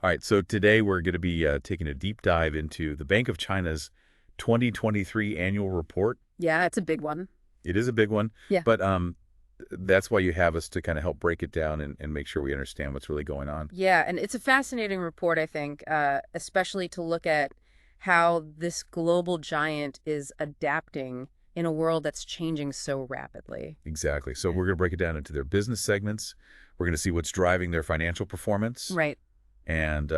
All right, so today we're going to be taking a deep dive into the Bank of China's 2023 annual report. Yeah, it's a big one. It is a big one, Yeah. but that's why you have us to kind of help break it down and make sure we understand what's really going on. Yeah, and it's a fascinating report, I think, especially to look at how this global giant is adapting in a world that's changing so rapidly. Exactly. So we're going to break it down into their business segments. We're going to see what's driving their financial performance, Right. and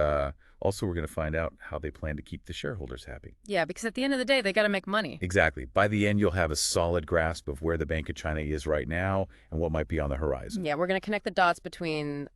also we're going to find out how they plan to keep the shareholders happy. Yeah, because at the end of the day, they got to make money. Exactly. By the end, you'll have a solid grasp of where the Bank of China is right now and what might be on the horizon. Yeah, we're going to connect the dots between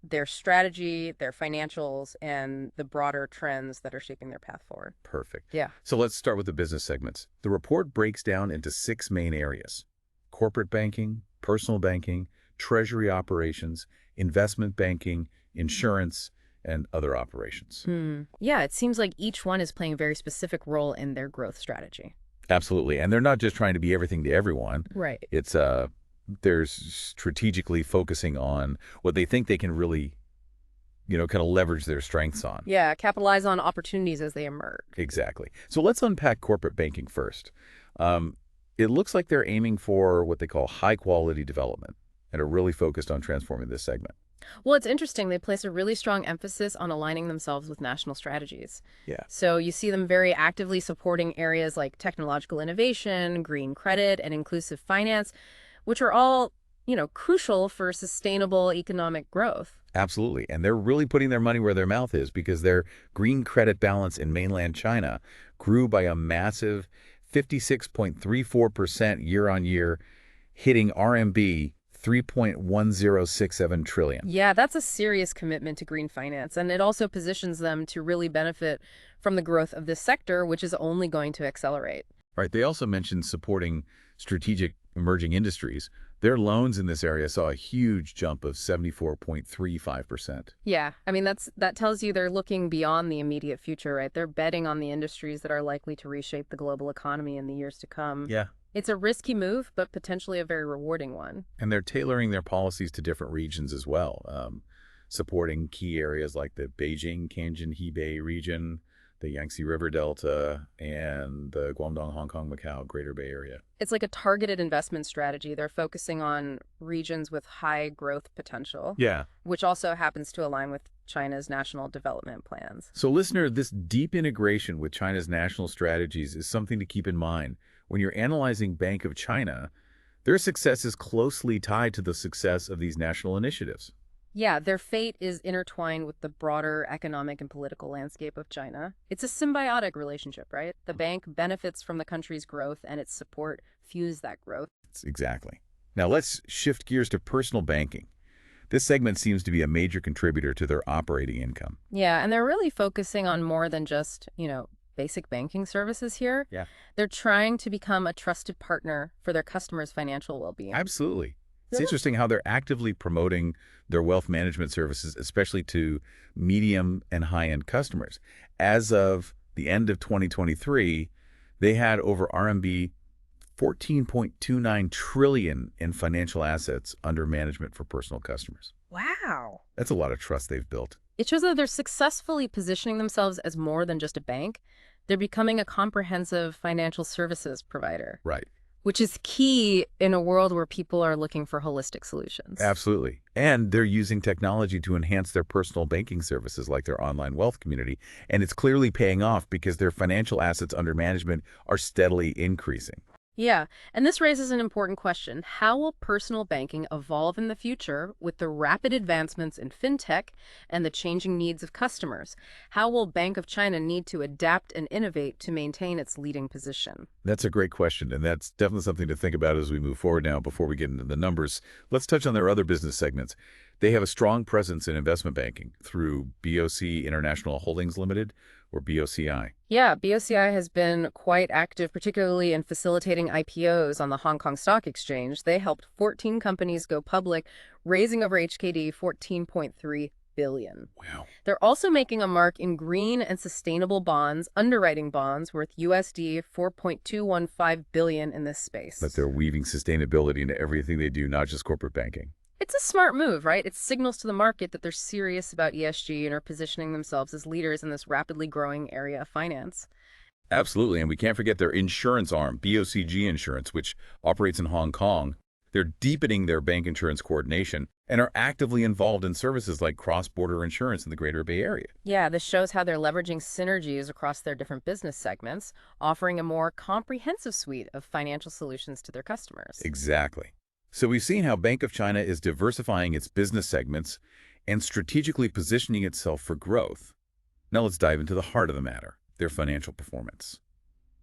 their strategy, their financials, and the broader trends that are shaping their path forward. Perfect. Yeah. So let's start with the business segments. The report breaks down into 6 main areas: corporate banking, personal banking, treasury operations, investment banking, insurance, and other operations. Yeah, it seems like each one is playing a very specific role in their growth strategy. Absolutely. And they're not just trying to be everything to everyone. Right. It's they're strategically focusing on what they think they can really, kind of leverage their strengths on. Yeah, capitalize on opportunities as they emerge. Exactly. So let's unpack corporate banking first. It looks like they're aiming for what they call high-quality development and are really focused on transforming this segment. Well, it's interesting. They place a really strong emphasis on aligning themselves with national strategies. Yeah. So you see them very actively supporting areas like technological innovation, green credit, and inclusive finance, which are all, crucial for sustainable economic growth. Absolutely. And they're really putting their money where their mouth is because their green credit balance in mainland China grew by a massive 56.34% year on year, hitting RMB 3.1067 trillion. Yeah, that's a serious commitment to green finance, and it also positions them to really benefit from the growth of this sector, which is only going to accelerate. Right. They also mentioned supporting strategic emerging industries. Their loans in this area saw a huge jump of 74.35%. Yeah, I mean that tells you they're looking beyond the immediate future, right? They're betting on the industries that are likely to reshape the global economy in the years to come. Yeah. It's a risky move, but potentially a very rewarding one. And they're tailoring their policies to different regions as well, supporting key areas like the Beijing, Tianjin, Hebei region, the Yangtze River Delta, and the Guangdong, Hong Kong, Macau, Greater Bay Area. It's like a targeted investment strategy. They're focusing on regions with high growth potential, Yeah. which also happens to align with China's national development plans. So, listener, this deep integration with China's national strategies is something to keep in mind. When you're analyzing Bank of China, their success is closely tied to the success of these national initiatives. Yeah, their fate is intertwined with the broader economic and political landscape of China. It's a symbiotic relationship, right? The bank benefits from the country's growth, and its support fuels that growth. Exactly. Now, let's shift gears to personal banking. This segment seems to be a major contributor to their operating income. Yeah, and they're really focusing on more than just, basic banking services here. Yeah. They're trying to become a trusted partner for their customers' financial well-being. Absolutely. It's Yeah. interesting how they're actively promoting their wealth management services, especially to medium and high-end customers. As of the end of 2023, they had over RMB 14.29 trillion in financial assets under management for personal customers. Wow. That's a lot of trust they've built. It shows that they're successfully positioning themselves as more than just a bank. They're becoming a comprehensive financial services provider, Right. which is key in a world where people are looking for holistic solutions. Absolutely. And they're using technology to enhance their personal banking services like their online wealth community. And it's clearly paying off because their financial assets under management are steadily increasing. Yeah, and this raises an important question. How will personal banking evolve in the future with the rapid advancements in fintech and the changing needs of customers? How will Bank of China need to adapt and innovate to maintain its leading position? That's a great question, and that's definitely something to think about as we move forward now. Before we get into the numbers, let's touch on their other business segments. They have a strong presence in investment banking through BOC International Holdings Limited, or BOCI. Yeah, BOCI has been quite active, particularly in facilitating IPOs on the Hong Kong Stock Exchange. They helped 14 companies go public, raising over HKD 14.3 billion. Wow. They're also making a mark in green and sustainable bonds, underwriting bonds worth USD 4.215 billion in this space. But they're weaving sustainability into everything they do, not just corporate banking. It's a smart move, right? It signals to the market that they're serious about ESG and are positioning themselves as leaders in this rapidly growing area of finance. Absolutely, and we can't forget their insurance arm, BOCG Insurance, which operates in Hong Kong. They're deepening their bank insurance coordination and are actively involved in services like cross-border insurance in the Greater Bay Area. Yeah, this shows how they're leveraging synergies across their different business segments, offering a more comprehensive suite of financial solutions to their customers. Exactly. So we've seen how Bank of China is diversifying its business segments and strategically positioning itself for growth. Now let's dive into the heart of the matter, their financial performance.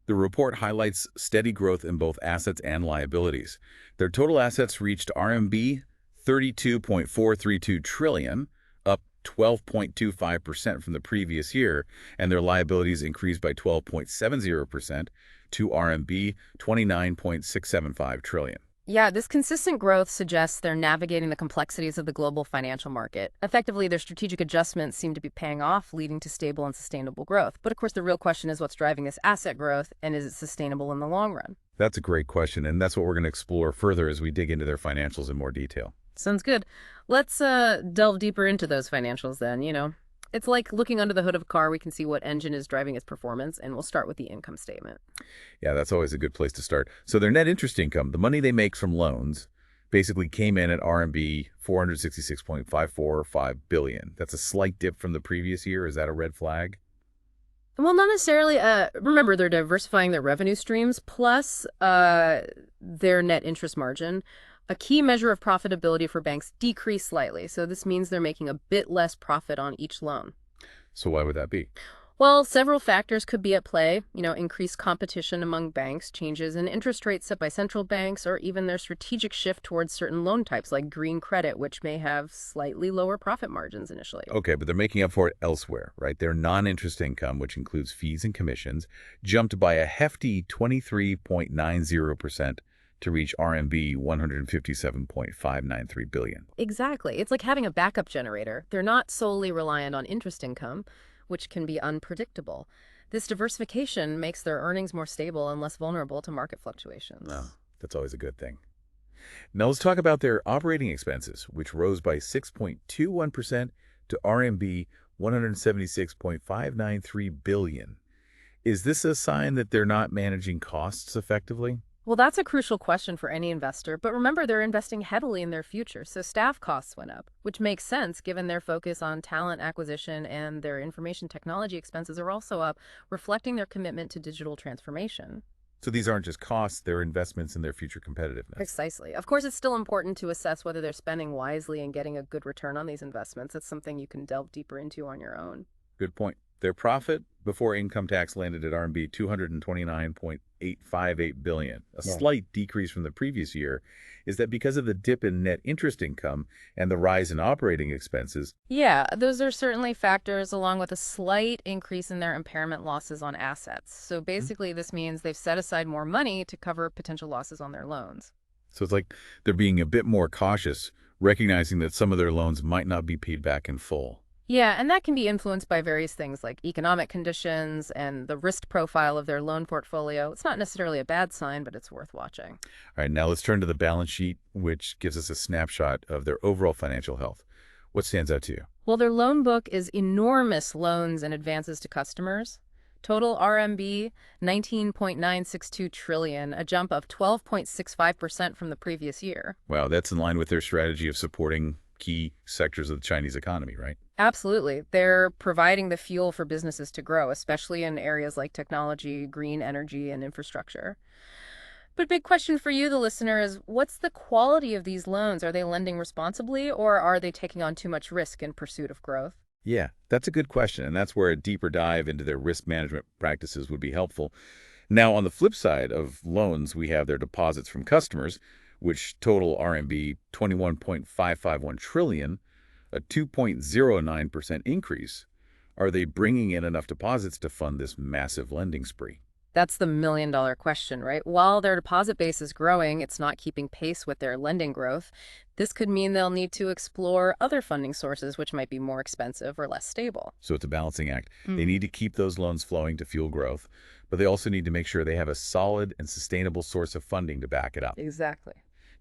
The report highlights steady growth in both assets and liabilities. Their total assets reached RMB 32.432 trillion, up 12.25% from the previous year, and their liabilities increased by 12.70% to RMB 29.675 trillion. Yeah, this consistent growth suggests they're navigating the complexities of the global financial market. Effectively, their strategic adjustments seem to be paying off, leading to stable and sustainable growth. But of course, the real question is what's driving this asset growth, and is it sustainable in the long run? That's a great question, and that's what we're going to explore further as we dig into their financials in more detail. Sounds good. Let's delve deeper into those financials then. It's like looking under the hood of a car. We can see what engine is driving its performance, and we'll start with the income statement. Yeah, that's always a good place to start. So their net interest income, the money they make from loans, basically came in at RMB 466.545 billion. That's a slight dip from the previous year. Is that a red flag? Well, not necessarily. Remember, they're diversifying their revenue streams, plus their net interest margin. A key measure of profitability for banks decreased slightly, so this means they're making a bit less profit on each loan. So why would that be? Well, several factors could be at play, increased competition among banks, changes in interest rates set by central banks, or even their strategic shift towards certain loan types like green credit, which may have slightly lower profit margins initially. Okay, but they're making up for it elsewhere, right? Their non-interest income, which includes fees and commissions, jumped by a hefty 23.90% to reach RMB 157.593 billion. Exactly. It's like having a backup generator. They're not solely reliant on interest income, which can be unpredictable. This diversification makes their earnings more stable and less vulnerable to market fluctuations. No, that's always a good thing. Now let's talk about their operating expenses, which rose by 6.21% to RMB 176.593 billion. Is this a sign that they're not managing costs effectively? Well, that's a crucial question for any investor, but remember they're investing heavily in their future, so staff costs went up, which makes sense given their focus on talent acquisition, and their information technology expenses are also up, reflecting their commitment to digital transformation. So these aren't just costs, they're investments in their future competitiveness. Precisely. Of course, it's still important to assess whether they're spending wisely and getting a good return on these investments. It's something you can delve deeper into on your own. Good point. Their profit before income tax landed at RMB 229.858 billion, a slight decrease from the previous year. Is that because of the dip in net interest income and the rise in operating expenses? Yeah, those are certainly factors, along with a slight increase in their impairment losses on assets. So basically, this means they've set aside more money to cover potential losses on their loans. So it's like they're being a bit more cautious, recognizing that some of their loans might not be paid back in full. Yeah, and that can be influenced by various things like economic conditions and the risk profile of their loan portfolio. It's not necessarily a bad sign, but it's worth watching. All right, now let's turn to the balance sheet, which gives us a snapshot of their overall financial health. What stands out to you? Well, their loan book is enormous loans and advances to customers. Total RMB 19.962 trillion, a jump of 12.65% from the previous year. Wow, that's in line with their strategy of supporting key sectors of the Chinese economy, right? Absolutely. They're providing the fuel for businesses to grow, especially in areas like technology, green energy, and infrastructure. But big question for you, the listener, is what's the quality of these loans? Are they lending responsibly, or are they taking on too much risk in pursuit of growth? Yeah, that's a good question, and that's where a deeper dive into their risk management practices would be helpful. Now, on the flip side of loans, we have their deposits from customers, which total RMB 21.551 trillion, a 2.09% increase. Are they bringing in enough deposits to fund this massive lending spree? That's the million-dollar question, right? While their deposit base is growing, it's not keeping pace with their lending growth. This could mean they'll need to explore other funding sources, which might be more expensive or less stable. So it's a balancing act. They need to keep those loans flowing to fuel growth, but they also need to make sure they have a solid and sustainable source of funding to back it up. Exactly.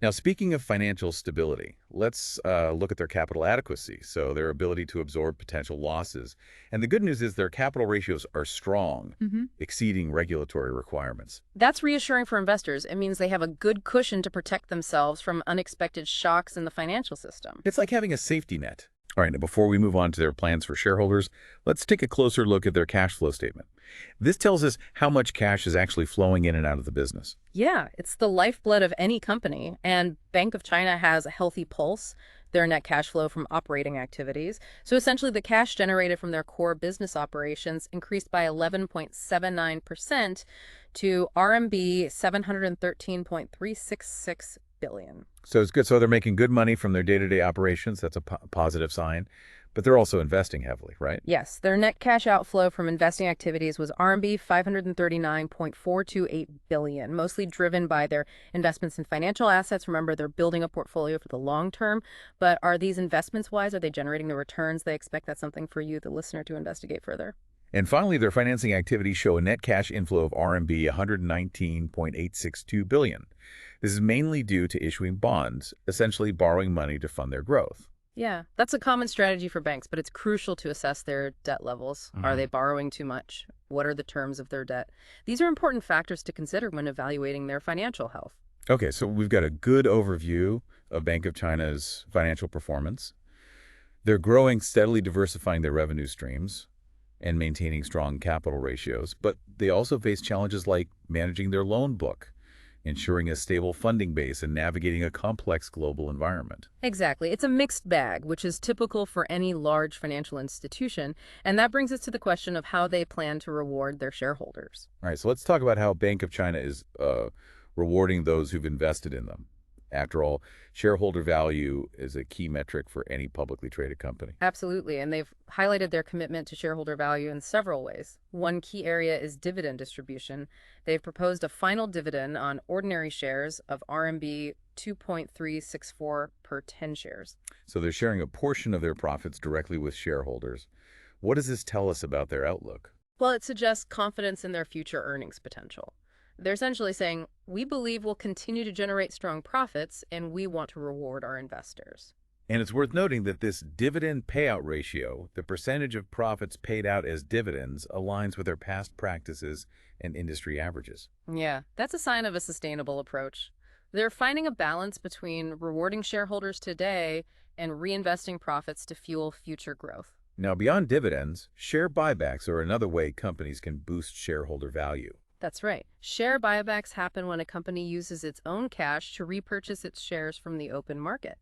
Now, speaking of financial stability, let's look at their capital adequacy, so their ability to absorb potential losses. And the good news is their capital ratios are strong, Hmm. exceeding regulatory requirements. That's reassuring for investors. It means they have a good cushion to protect themselves from unexpected shocks in the financial system. It's like having a safety net. All right, now before we move on to their plans for shareholders, let's take a closer look at their cash flow statement. This tells us how much cash is actually flowing in and out of the business. Yeah, it's the lifeblood of any company, and Bank of China has a healthy pulse, their net cash flow from operating activities. So essentially, the cash generated from their core business operations increased by 11.79% to RMB 713.366 billion. So it's good. So they're making good money from their day-to-day operations. That's a positive sign. But they're also investing heavily, right? Yes, their net cash outflow from investing activities was RMB 539.428 billion, mostly driven by their investments in financial assets. Remember, they're building a portfolio for the long term. But are these investments wise? Are they generating the returns they expect? That's something for you, the listener, to investigate further. And finally, their financing activities show a net cash inflow of RMB 119.862 billion. This is mainly due to issuing bonds, essentially borrowing money to fund their growth. Yeah, that's a common strategy for banks, but it's crucial to assess their debt levels. Are they borrowing too much? What are the terms of their debt? These are important factors to consider when evaluating their financial health. Okay, so we've got a good overview of Bank of China's financial performance. They're growing, steadily diversifying their revenue streams and maintaining strong capital ratios, but they also face challenges like managing their loan book, ensuring a stable funding base, and navigating a complex global environment. Exactly. It's a mixed bag, which is typical for any large financial institution. And that brings us to the question of how they plan to reward their shareholders. All right, so let's talk about how Bank of China is rewarding those who've invested in them. After all, shareholder value is a key metric for any publicly traded company. Absolutely. And they've highlighted their commitment to shareholder value in several ways. One key area is dividend distribution. They've proposed a final dividend on ordinary shares of RMB 2.364 per 10 shares. So they're sharing a portion of their profits directly with shareholders. What does this tell us about their outlook? Well, it suggests confidence in their future earnings potential. They're essentially saying, we believe we'll continue to generate strong profits, and we want to reward our investors. And it's worth noting that this dividend payout ratio, the percentage of profits paid out as dividends, aligns with their past practices and industry averages. Yeah, that's a sign of a sustainable approach. They're finding a balance between rewarding shareholders today and reinvesting profits to fuel future growth. Now, beyond dividends, share buybacks are another way companies can boost shareholder value. That's right. Share buybacks happen when a company uses its own cash to repurchase its shares from the open market.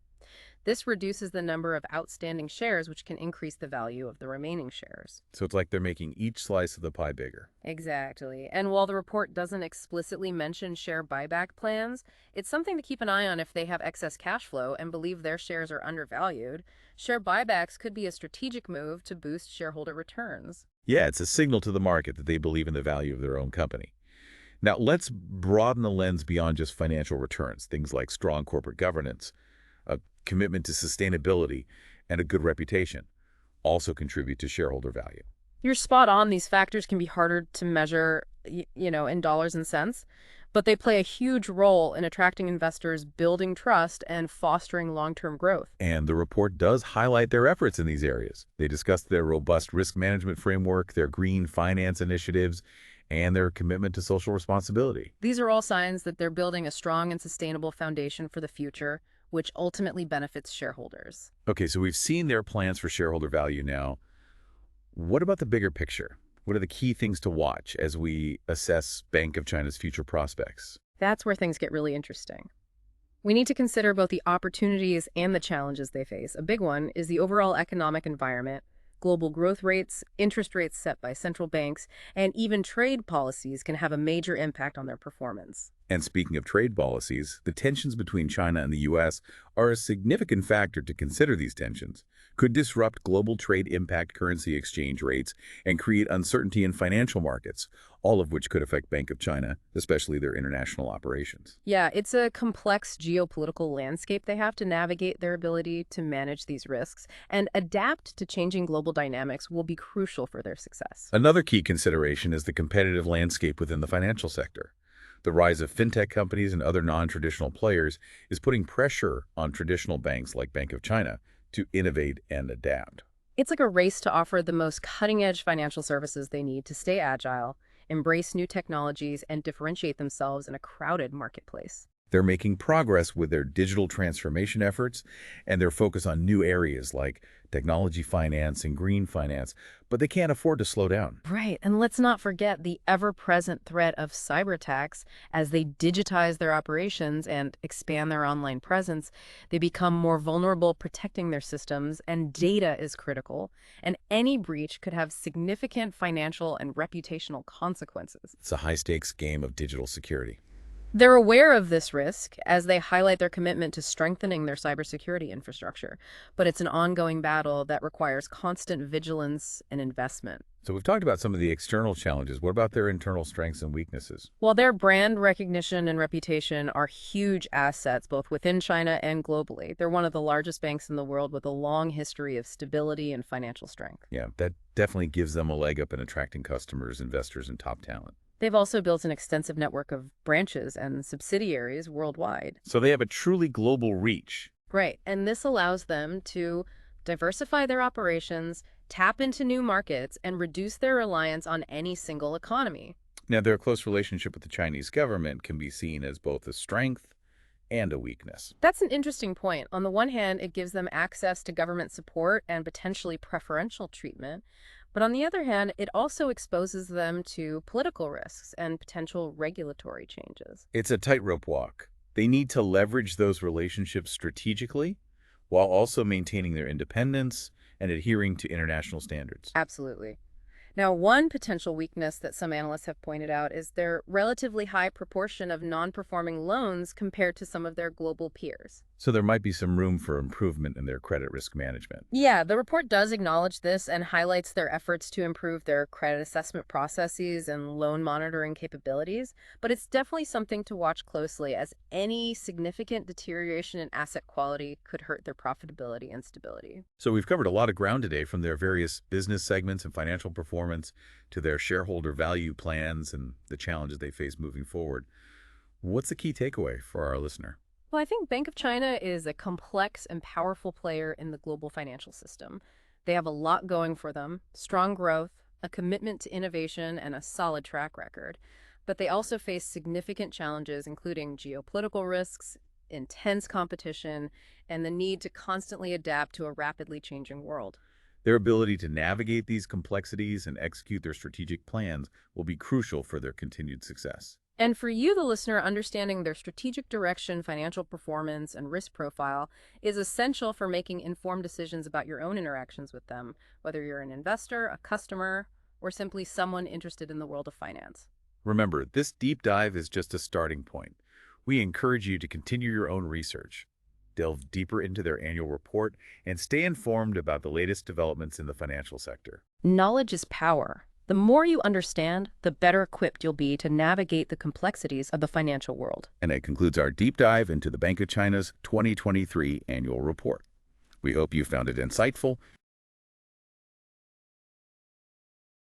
This reduces the number of outstanding shares, which can increase the value of the remaining shares. So it's like they're making each slice of the pie bigger. Exactly. And while the report doesn't explicitly mention share buyback plans, it's something to keep an eye on if they have excess cash flow and believe their shares are undervalued. Share buybacks could be a strategic move to boost shareholder returns. Yeah, it's a signal to the market that they believe in the value of their own company. Now, let's broaden the lens beyond just financial returns. Things like strong corporate governance, a commitment to sustainability, and a good reputation also contribute to shareholder value. You're spot on. These factors can be harder to measure, in dollars and cents, but they play a huge role in attracting investors, building trust, and fostering long-term growth. And the report does highlight their efforts in these areas. They discuss their robust risk management framework, their green finance initiatives, and their commitment to social responsibility. These are all signs that they're building a strong and sustainable foundation for the future, which ultimately benefits shareholders. Okay, so we've seen their plans for shareholder value now. What about the bigger picture? What are the key things to watch as we assess Bank of China's future prospects? That's where things get really interesting. We need to consider both the opportunities and the challenges they face. A big one is the overall economic environment. Global growth rates, interest rates set by central banks, and even trade policies can have a major impact on their performance. And speaking of trade policies, the tensions between China and the U.S. are a significant factor to consider. These tensions could disrupt global trade, impact currency exchange rates, and create uncertainty in financial markets, all of which could affect Bank of China, especially their international operations. Yeah, it's a complex geopolitical landscape. They have to navigate. Their ability to manage these risks and adapt to changing global dynamics will be crucial for their success. Another key consideration is the competitive landscape within the financial sector. The rise of fintech companies and other non-traditional players is putting pressure on traditional banks like Bank of China to innovate and adapt. It's like a race to offer the most cutting-edge financial services they need to stay agile, embrace new technologies, and differentiate themselves in a crowded marketplace. They're making progress with their digital transformation efforts and their focus on new areas like technology finance and green finance, but they can't afford to slow down. Right, and let's not forget the ever-present threat of cyber attacks. As they digitize their operations and expand their online presence, they become more vulnerable protecting their systems, and data is critical, and any breach could have significant financial and reputational consequences. It's a high-stakes game of digital security. They're aware of this risk as they highlight their commitment to strengthening their cybersecurity infrastructure, but it's an ongoing battle that requires constant vigilance and investment. So we've talked about some of the external challenges. What about their internal strengths and weaknesses? While their brand recognition and reputation are huge assets both within China and globally, they're one of the largest banks in the world with a long history of stability and financial strength. Yeah, that definitely gives them a leg up in attracting customers, investors, and top talent. They've also built an extensive network of branches and subsidiaries worldwide. So they have a truly global reach. Right, and this allows them to diversify their operations, tap into new markets, and reduce their reliance on any single economy. Now, their close relationship with the Chinese government can be seen as both a strength and a weakness. That's an interesting point. On the one hand, it gives them access to government support and potentially preferential treatment. But on the other hand, it also exposes them to political risks and potential regulatory changes. It's a tightrope walk. They need to leverage those relationships strategically while also maintaining their independence and adhering to international standards. Absolutely. Now, one potential weakness that some analysts have pointed out is their relatively high proportion of non-performing loans compared to some of their global peers. So there might be some room for improvement in their credit risk management. Yeah, the report does acknowledge this and highlights their efforts to improve their credit assessment processes and loan monitoring capabilities, but it's definitely something to watch closely as any significant deterioration in asset quality could hurt their profitability and stability. So we've covered a lot of ground today, from their various business segments and financial performance to their shareholder value plans and the challenges they face moving forward. What's the key takeaway for our listener? Well, I think Bank of China is a complex and powerful player in the global financial system. They have a lot going for them: strong growth, a commitment to innovation, and a solid track record. But they also face significant challenges, including geopolitical risks, intense competition, and the need to constantly adapt to a rapidly changing world. Their ability to navigate these complexities and execute their strategic plans will be crucial for their continued success. And for you, the listener, understanding their strategic direction, financial performance, and risk profile is essential for making informed decisions about your own interactions with them, whether you're an investor, a customer, or simply someone interested in the world of finance. Remember, this deep dive is just a starting point. We encourage you to continue your own research, delve deeper into their annual report, and stay informed about the latest developments in the financial sector. Knowledge is power. The more you understand, the better equipped you'll be to navigate the complexities of the financial world. And that concludes our deep dive into the Bank of China's 2023 annual report. We hope you found it insightful